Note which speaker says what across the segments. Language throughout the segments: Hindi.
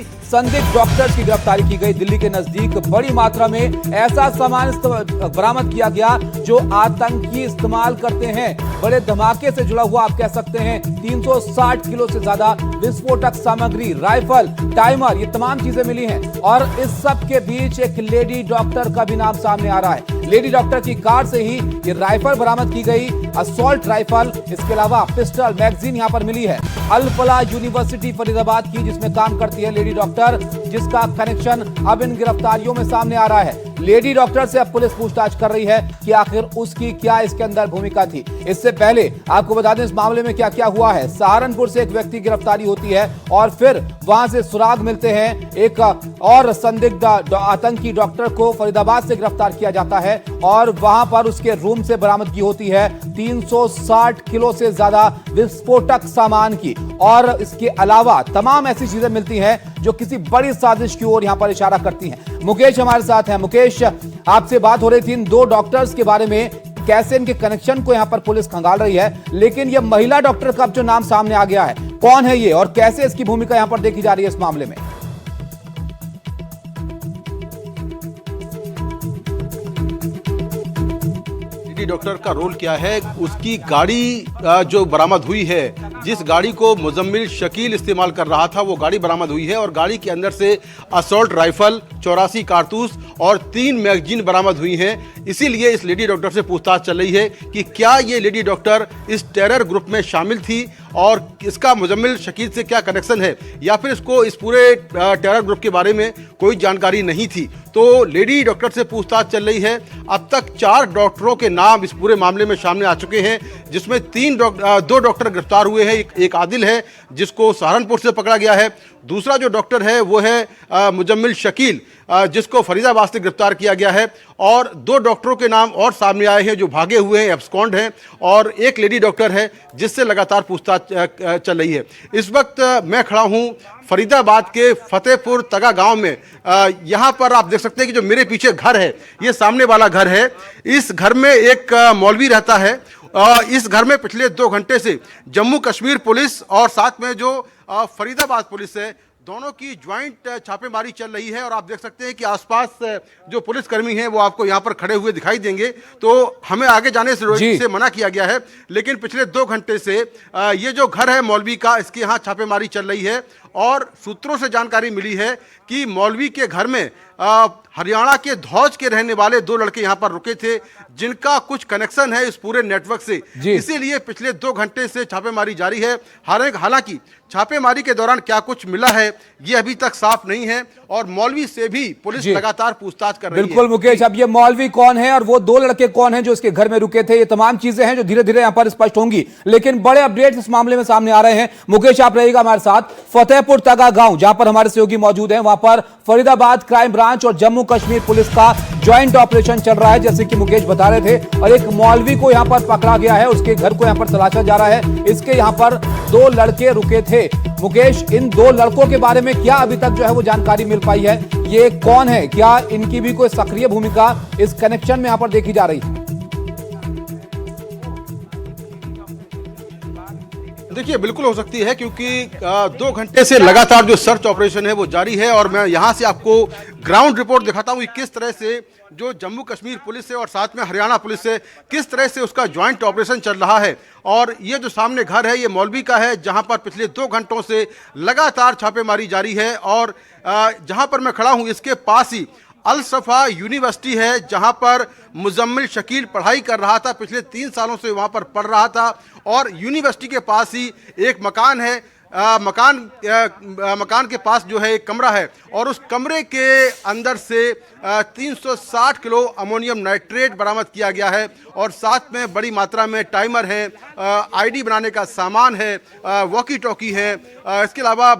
Speaker 1: संदिग्ध डॉक्टर की गिरफ्तारी की गई। दिल्ली के नजदीक बड़ी मात्रा में ऐसा सामान बरामद किया गया जो आतंकी इस्तेमाल करते हैं। बड़े धमाके से जुड़ा हुआ आप कह सकते हैं। 360 किलो से ज्यादा विस्फोटक सामग्री, राइफल, टाइमर, ये तमाम चीजें मिली हैं। और इस सब के बीच एक लेडी डॉक्टर का भी नाम सामने आ रहा है। लेडी डॉक्टर की कार से ही ये राइफल बरामद की गई, असॉल्ट राइफल। इसके अलावा पिस्टल, मैगजीन यहां पर मिली है। अल फलाह यूनिवर्सिटी फरीदाबाद की जिसमें काम करती है लेडी डॉक्टर, जिसका कनेक्शन अब इन गिरफ्तारियों में सामने आ रहा है। लेडी डॉक्टर से अब पुलिस पूछताछ कर रही है कि आखिर उसकी क्या इसके अंदर भूमिका थी। इससे पहले आपको बता दें इस मामले में क्या क्या हुआ है। सहारनपुर से एक व्यक्ति की गिरफ्तारी होती है और फिर वहां से सुराग मिलते हैं। एक और संदिग्ध आतंकी डॉक्टर को फरीदाबाद से गिरफ्तार किया जाता है और वहां पर उसके रूम से बरामदगी होती है 360 किलो से ज्यादा विस्फोटक सामान की। और इसके अलावा तमाम ऐसी चीजें मिलती हैं जो किसी बड़ी साजिश की ओर यहां पर इशारा करती हैं। मुकेश हमारे साथ हैं। मुकेश, आपसे बात हो रही थी इन दो डॉक्टर्स के बारे में, कैसे इनके कनेक्शन को यहां पर पुलिस खंगाल रही है। लेकिन यह महिला डॉक्टर का जो नाम सामने आ गया है, कौन है ये और कैसे इसकी भूमिका यहां पर देखी जा रही है इस मामले में?
Speaker 2: डॉक्टर का रोल क्या है, उसकी गाड़ी जो बरामद हुई है, जिस गाड़ी को मुजम्मिल शकील इस्तेमाल कर रहा था वो गाड़ी बरामद हुई है और गाड़ी के अंदर से असॉल्ट राइफल, 84 कारतूस और 3 मैगजीन बरामद हुई हैं। इसीलिए इस लेडी डॉक्टर से पूछताछ चल रही है कि क्या ये लेडी डॉक्टर इस टेरर ग्रुप में शामिल थी और इसका मुजम्मिल शकील से क्या कनेक्शन है, या फिर इसको इस पूरे टेरर ग्रुप के बारे में कोई जानकारी नहीं थी। तो लेडी डॉक्टर से पूछताछ चल रही है। अब तक 4 डॉक्टरों के नाम इस पूरे मामले में सामने आ चुके हैं, जिसमें 2 डॉक्टर गिरफ्तार हुए हैं। एक आदिल है जिसको सहारनपुर से पकड़ा गया है। दूसरा जो डॉक्टर है वो है मुजम्मिल शकील, जिसको फरीदाबाद से गिरफ्तार किया गया है। और 2 डॉक्टरों के नाम और सामने आए हैं जो भागे हुए हैं, एब्सकॉन्ड हैं। और एक लेडी डॉक्टर है जिससे लगातार पूछताछ चल रही है। इस वक्त मैं खड़ा हूं फरीदाबाद के फतेहपुर तगा गांव में। यहां पर आप देख सकते हैं कि जो मेरे पीछे घर है, ये सामने वाला घर है। इस घर में एक मौलवी रहता है। इस घर में पिछले 2 घंटे से जम्मू कश्मीर पुलिस और साथ में जो फरीदाबाद पुलिस है, दोनों की ज्वाइंट छापेमारी चल रही है। और आप देख सकते हैं कि आसपास जो पुलिसकर्मी हैं वो आपको यहाँ पर खड़े हुए दिखाई देंगे। तो हमें आगे जाने से मना किया गया है, लेकिन पिछले 2 घंटे से ये जो घर है मौलवी का, इसके यहाँ छापेमारी चल रही है। और सूत्रों से जानकारी मिली है कि मौलवी के घर में हरियाणा के धौज के रहने वाले 2 लड़के यहाँ पर रुके थे, जिनका कुछ कनेक्शन है इस पूरे नेटवर्क से। इसीलिए पिछले 2 घंटे से छापेमारी जारी है। हालांकि छापेमारी के दौरान क्या कुछ मिला है ये अभी तक साफ नहीं है और मौलवी से भी पुलिस लगातार पूछताछ कर रही है।
Speaker 1: बिल्कुल मुकेश, अब ये मौलवी कौन है और वो 2 लड़के कौन हैं जो इसके घर में रुके थे, ये तमाम चीजें हैं जो धीरे धीरे यहाँ पर स्पष्ट होंगी। लेकिन बड़े अपडेट्स इस मामले में सामने आ रहे हैं। मुकेश, आप रहिएगा हमारे साथ। फतेहपुर तगा गांव जहां पर हमारे सहयोगी मौजूद हैं, वहां पर फरीदाबाद क्राइम ब्रांच और जम्मू कश्मीर पुलिस का ज्वाइंट ऑपरेशन चल रहा है, जैसे कि मुकेश बता रहे थे। और एक मौलवी को यहां पर पकड़ा गया है, उसके घर को यहां पर तलाशा जा रहा है। इसके यहां पर 2 लड़के रुके थे। मुकेश, इन 2 लड़कों के बारे में क्या अभी तक जो है वो जानकारी मिल पाई है? ये कौन है, क्या इनकी भी कोई सक्रिय भूमिका इस कनेक्शन में यहां पर देखी जा रही है?
Speaker 2: देखिए, बिल्कुल हो सकती है, क्योंकि 2 घंटे से लगातार जो सर्च ऑपरेशन है वो जारी है। और मैं यहाँ से आपको ग्राउंड रिपोर्ट दिखाता हूँ कि किस तरह से जो जम्मू कश्मीर पुलिस है और साथ में हरियाणा पुलिस है, किस तरह से उसका ज्वाइंट ऑपरेशन चल रहा है। और ये जो सामने घर है ये मौलवी का है, जहाँ पर पिछले 2 घंटों से लगातार छापेमारी जारी है। और जहाँ पर मैं खड़ा हूँ इसके पास ही अल सफा यूनिवर्सिटी है, जहां पर मुजम्मिल शकील पढ़ाई कर रहा था। पिछले 3 सालों से वहां पर पढ़ रहा था। और यूनिवर्सिटी के पास ही एक मकान है। मकान के पास जो है एक कमरा है और उस कमरे के अंदर से 360 किलो अमोनियम नाइट्रेट बरामद किया गया है। और साथ में बड़ी मात्रा में टाइमर है, आईडी बनाने का सामान है, वॉकी टॉकी है, इसके अलावा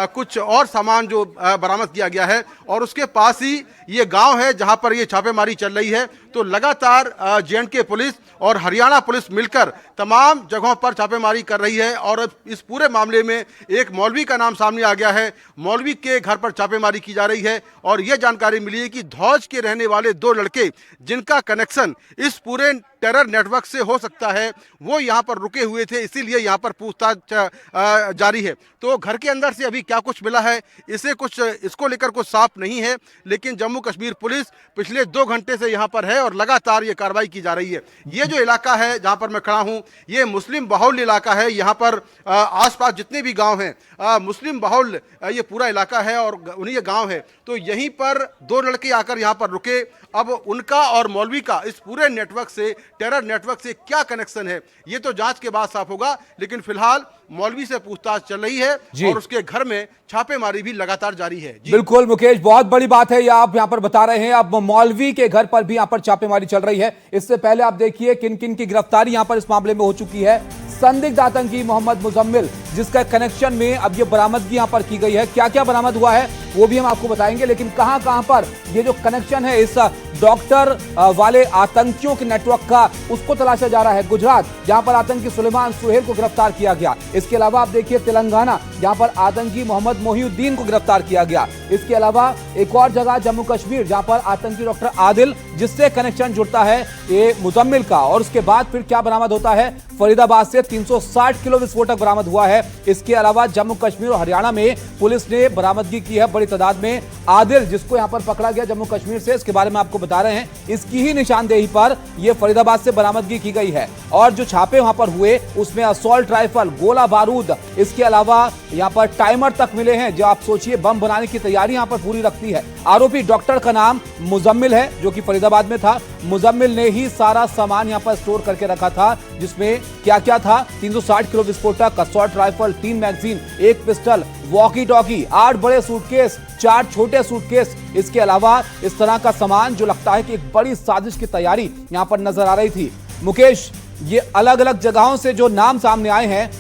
Speaker 2: कुछ और सामान जो बरामद किया गया है। और उसके पास ही ये गांव है जहां पर ये छापेमारी चल रही है। तो लगातार J&K पुलिस और हरियाणा पुलिस मिलकर तमाम जगहों पर छापेमारी कर रही है। और इस पूरे मामले में एक मौलवी का नाम सामने आ गया है। मौलवी के घर पर छापेमारी की जा रही है और यह जानकारी मिली है कि धौज के रहने वाले 2 लड़के, जिनका कनेक्शन इस पूरे टेरर नेटवर्क से हो सकता है वो यहाँ पर रुके हुए थे, इसीलिए यहाँ पर पूछताछ जारी है। तो घर के अंदर से अभी क्या कुछ मिला है इसको लेकर कुछ साफ नहीं है, लेकिन जम्मू कश्मीर पुलिस पिछले 2 घंटे से यहाँ पर है और लगातार ये कार्रवाई की जा रही है। ये जो इलाका है जहाँ पर मैं खड़ा हूँ, ये मुस्लिम बहुल इलाका है। यहाँ पर आसपास जितने भी गांव हैं मुस्लिम बहुल ये पूरा इलाका है और उन्हीं ये गांव है। तो यहीं पर 2 लड़के आकर यहाँ पर रुके। अब उनका और मौलवी का इस पूरे नेटवर्क से, टेरर नेटवर्क से क्या कनेक्शन है, ये तो जांच के बाद साफ होगा। लेकिन फिलहाल मौलवी से पूछताछ चल रही है और उसके घर में छापेमारी भी लगातार जारी है।
Speaker 1: बिल्कुल मुकेश, बहुत बड़ी बात है ये आप यहां पर बता रहे हैं। अब मौलवी के घर पर भी यहां पर छापेमारी चल रही है। इससे पहले आप देखिए किन किन की गिरफ्तारी यहां पर इस मामले में हो चुकी है। संदिग्ध आतंकी मोहम्मद मुजम्मिल, जिसका कनेक्शन में अब ये बरामदगी यहां पर की गई है। क्या क्या बरामद हुआ है वो भी हम आपको बताएंगे, लेकिन कहां कहां पर ये जो कनेक्शन है इस डॉक्टर वाले आतंकियों के नेटवर्क का, उसको तलाशा जा रहा है। गुजरात, जहां पर आतंकी सुलेमान सुहेल को गिरफ्तार किया गया। इसके अलावा आप देखिए तेलंगाना, जहां पर आतंकी मोहम्मद मोहिउद्दीन को गिरफ्तार किया गया। इसके अलावा एक और जगह जम्मू कश्मीर, जहां पर आतंकी डॉक्टर आदिल, जिससे कनेक्शन जुड़ता है ये मुजम्मिल का। और उसके बाद फिर क्या बरामद होता है, फरीदाबाद से 360 किलो विस्फोटक बरामद हुआ है। इसके अलावा जम्मू कश्मीर और हरियाणा में पुलिस ने बरामदगी की है बड़ी तादाद में। आदिल, जिसको यहां पर पकड़ा गया जम्मू कश्मीर से, इसके बारे में आपको बता रहे हैं, इसकी ही निशानदेही पर यह फरीदाबाद से बरामदगी की गई है। और जो छापे वहां पर हुए उसमें असॉल्ट राइफल, गोला बारूद, इसके अलावा यहां पर टाइमर तक मिले हैं, जो आप सोचिए बम बनाने की तैयारी यहां पर पूरी रखती है। आरोपी डॉक्टर का नाम मुजम्मिल है, जो कि फरीदाबाद में था। मुजम्मिल ने ही सारा सामान यहां पर स्टोर करके रखा था, जिसमें क्या क्या था, 360 किलो विस्फोटक, assault rifle, 3 magazine, 1 pistol, walkie talkie, 8 बड़े सूटकेस, 4 छोटे सूटकेस। इसके अलावा इस तरह का सामान जो लगता है कि एक बड़ी साजिश की तैयारी यहां पर नजर आ रही थी। मुकेश, ये अलग अलग जगहों से जो नाम सामने आए हैं,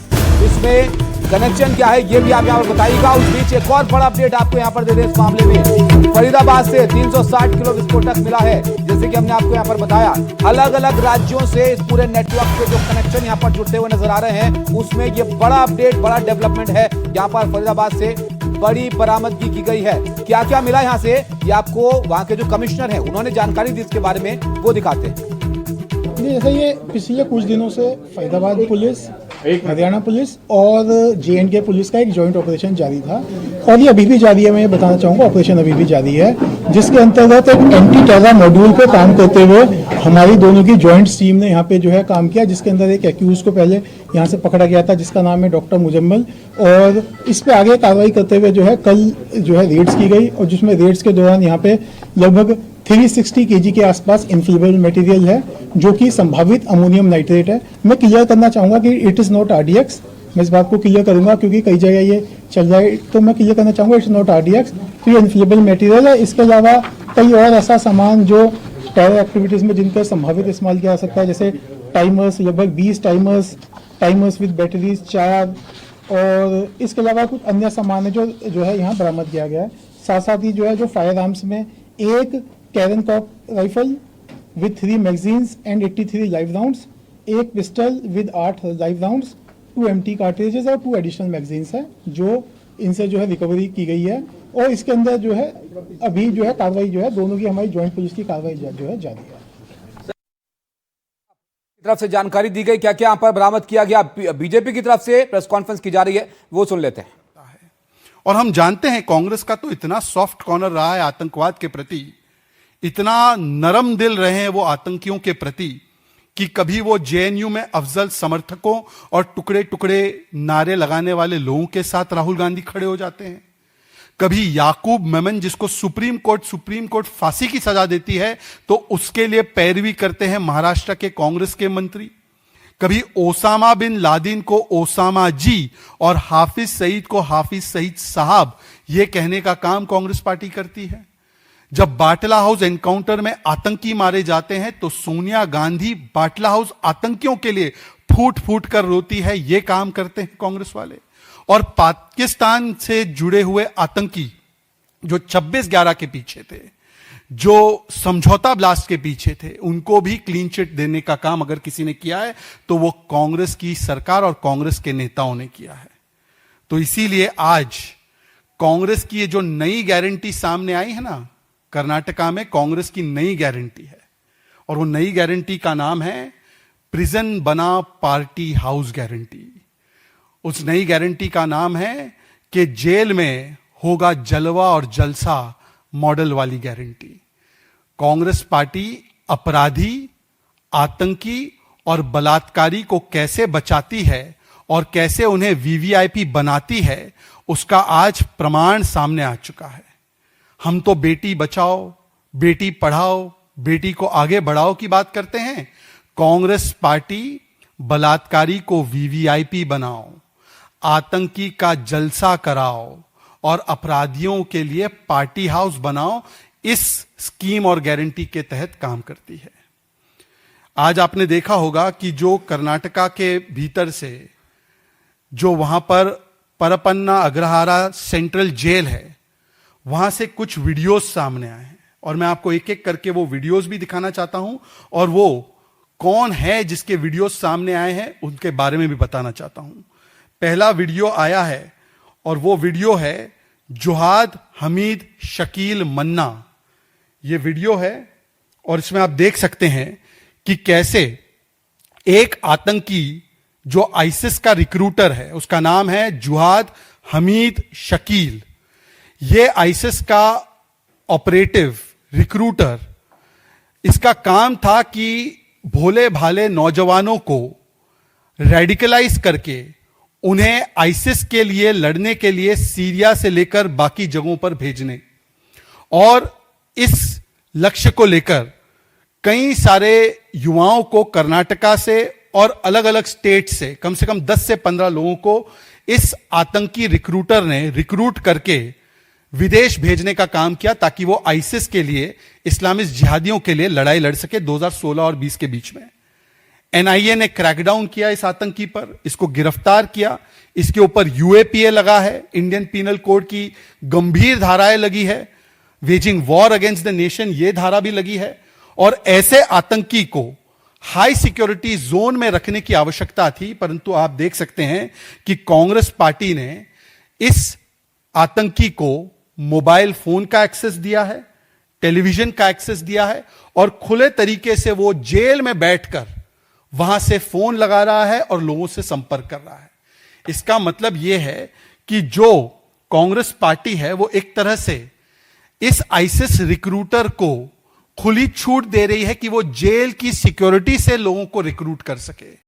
Speaker 1: इसमें कनेक्शन क्या है ये भी आप यहाँ पर बताइएगा। उस बीच एक और बड़ा अपडेट आपको यहाँ पर दे दें। इस मामले में फरीदाबाद से 360 किलो विस्फोटक मिला है, जैसे कि हमने आपको यहाँ पर बताया। अलग अलग राज्यों से इस पूरे नेटवर्क के जो कनेक्शन यहाँ पर जुड़ते हुए नजर आ रहे हैं, उसमें ये बड़ा अपडेट, बड़ा डेवलपमेंट है। यहाँ पर फरीदाबाद से बड़ी बरामदगी की गई है। क्या क्या मिला यहाँ से, ये आपको वहाँ के जो कमिश्नर हैं उन्होंने जानकारी दी, इसके बारे में वो दिखाते हैं।
Speaker 3: जैसे ये पिछले कुछ दिनों से फरीदाबाद पुलिस, हरियाणा पुलिस और J&K पुलिस का एक जॉइंट ऑपरेशन जारी था और ये अभी भी जारी है। मैं ये बताना चाहूँगा, ऑपरेशन अभी भी जारी है, जिसके अंतर्गत एक एंटी टेरर मॉड्यूल पे काम करते हुए हमारी दोनों की जॉइंट टीम ने यहाँ पे जो है काम किया, जिसके अंदर एक एक्यूज को पहले यहाँ से पकड़ा गया था, जिसका नाम है डॉक्टर मुजम्मिल। और इस पे आगे कार्रवाई करते हुए जो है कल जो है रेड्स की गई, और जिसमें रेड्स के दौरान यहाँ पे लगभग 360 kg के आसपास इन्फ्लेमेबल मटेरियल है, जो कि संभावित अमोनियम नाइट्रेट है। मैं क्लियर करना चाहूंगा कि इट इज नॉट RDX। मैं इस बात को क्लियर करूंगा क्योंकि कई जगह ये चल रहा है, तो मैं क्लियर करना चाहूंगा इट्स नॉट RDX। तो ये इन्फ्लेमेबल मटेरियल है। इसके अलावा कई और ऐसा सामान जो टेरर एक्टिविटीज में जिनका संभावित इस्तेमाल किया जा सकता है, जैसे टाइमर्स, लगभग 20 टाइमर्स विद बैटरीज 4, और इसके अलावा कुछ अन्य सामान है जो है यहाँ बरामद किया गया है। साथ साथ ही जो है जो फायर आर्म्स में एक कैरन कॉप rifle with 3 magazines and 83 live rounds, एक pistol with 8 live rounds, 2 empty cartridges और 2 एडिशनल मैगजीन्स है, जो इनसे जो है रिकवरी की गई है। और इसके अंदर जो है अभी जो है कार्रवाई जो है दोनों की हमारी ज्वाइंट पुलिस की कार्रवाई जो है जारी है।
Speaker 1: तरफ से जानकारी दी गई, क्या क्या यहाँ पर बरामद किया गया। बीजेपी की तरफ से प्रेस कॉन्फ्रेंस की जा रही है, वो सुन लेते हैं।
Speaker 4: और हम जानते हैं कांग्रेस का तो इतना सॉफ्ट कॉर्नर रहा है आतंकवाद के प्रति, इतना नरम दिल रहे हैं वो आतंकियों के प्रति, कि कभी वो JNU में अफजल समर्थकों और टुकड़े टुकड़े नारे लगाने वाले लोगों के साथ राहुल गांधी खड़े हो जाते हैं, कभी याकूब मेमन जिसको सुप्रीम कोर्ट फांसी की सजा देती है तो उसके लिए पैरवी करते हैं महाराष्ट्र के कांग्रेस के मंत्री, कभी ओसामा बिन लादेन को ओसामा जी और हाफिज सईद को हाफिज सईद साहब यह कहने का काम कांग्रेस पार्टी करती है। जब बाटला हाउस एनकाउंटर में आतंकी मारे जाते हैं तो सोनिया गांधी बाटला हाउस आतंकियों के लिए फूट फूट कर रोती है, यह काम करते हैं कांग्रेस वाले। और पाकिस्तान से जुड़े हुए आतंकी जो 26/11 के पीछे थे, जो समझौता ब्लास्ट के पीछे थे, उनको भी क्लीन चिट देने का काम अगर किसी ने किया है तो वो कांग्रेस की सरकार और कांग्रेस के नेताओं ने किया है। तो इसीलिए आज कांग्रेस की ये जो नई गारंटी सामने आई है ना, कर्नाटका में कांग्रेस की नई गारंटी है, और वो नई गारंटी का नाम है प्रिजन बना पार्टी हाउस गारंटी। उस नई गारंटी का नाम है कि जेल में होगा जलवा और जलसा मॉडल वाली गारंटी। कांग्रेस पार्टी अपराधी, आतंकी और बलात्कारी को कैसे बचाती है और कैसे उन्हें वीवीआईपी बनाती है, उसका आज प्रमाण सामने आ चुका है। हम तो बेटी बचाओ, बेटी पढ़ाओ, बेटी को आगे बढ़ाओ की बात करते हैं। कांग्रेस पार्टी बलात्कारी को वीवीआईपी बनाओ, आतंकी का जलसा कराओ और अपराधियों के लिए पार्टी हाउस बनाओ, इस स्कीम और गारंटी के तहत काम करती है। आज आपने देखा होगा कि जो कर्नाटका के भीतर से जो वहां पर परपन्ना अग्रहारा सेंट्रल जेल है, वहां से कुछ वीडियोस सामने आए हैं और मैं आपको एक एक करके वो वीडियोस भी दिखाना चाहता हूं और वो कौन है जिसके वीडियोस सामने आए हैं उनके बारे में भी बताना चाहता हूं। पहला वीडियो आया है और वो वीडियो है जुहाद हमीद शकील मन्ना। ये वीडियो है और इसमें आप देख सकते हैं कि कैसे एक आतंकी जो आईसिस का रिक्रूटर है, उसका नाम है जुहाद हमीद शकील। ये आईसिस का ऑपरेटिव रिक्रूटर, इसका काम था कि भोले भाले नौजवानों को रेडिकलाइज करके उन्हें आईसिस के लिए लड़ने के लिए सीरिया से लेकर बाकी जगहों पर भेजने, और इस लक्ष्य को लेकर कई सारे युवाओं को कर्नाटका से और अलग अलग स्टेट से कम 10 से 15 लोगों को इस आतंकी रिक्रूटर ने रिक्रूट करके विदेश भेजने का काम किया ताकि वो आईसिस के लिए, इस्लामिस्ट जिहादियों के लिए लड़ाई लड़ सके 2016 और 20 के बीच में। एनआईए ने क्रैकडाउन किया इस आतंकी पर, इसको गिरफ्तार किया। इसके ऊपर यूएपीए लगा है, इंडियन पीनल कोड की गंभीर धाराएं लगी है, waging war against the nation ये धारा भी लगी है। और ऐसे आतंकी को हाई सिक्योरिटी जोन में रखने की आवश्यकता थी, परंतु आप देख सकते हैं कि कांग्रेस पार्टी ने इस आतंकी को मोबाइल फोन का एक्सेस दिया है, टेलीविजन का एक्सेस दिया है और खुले तरीके से वो जेल में बैठकर वहां से फोन लगा रहा है और लोगों से संपर्क कर रहा है। इसका मतलब यह है कि जो कांग्रेस पार्टी है वो एक तरह से इस आईसिस रिक्रूटर को खुली छूट दे रही है कि वो जेल की सिक्योरिटी से लोगों को रिक्रूट कर सके।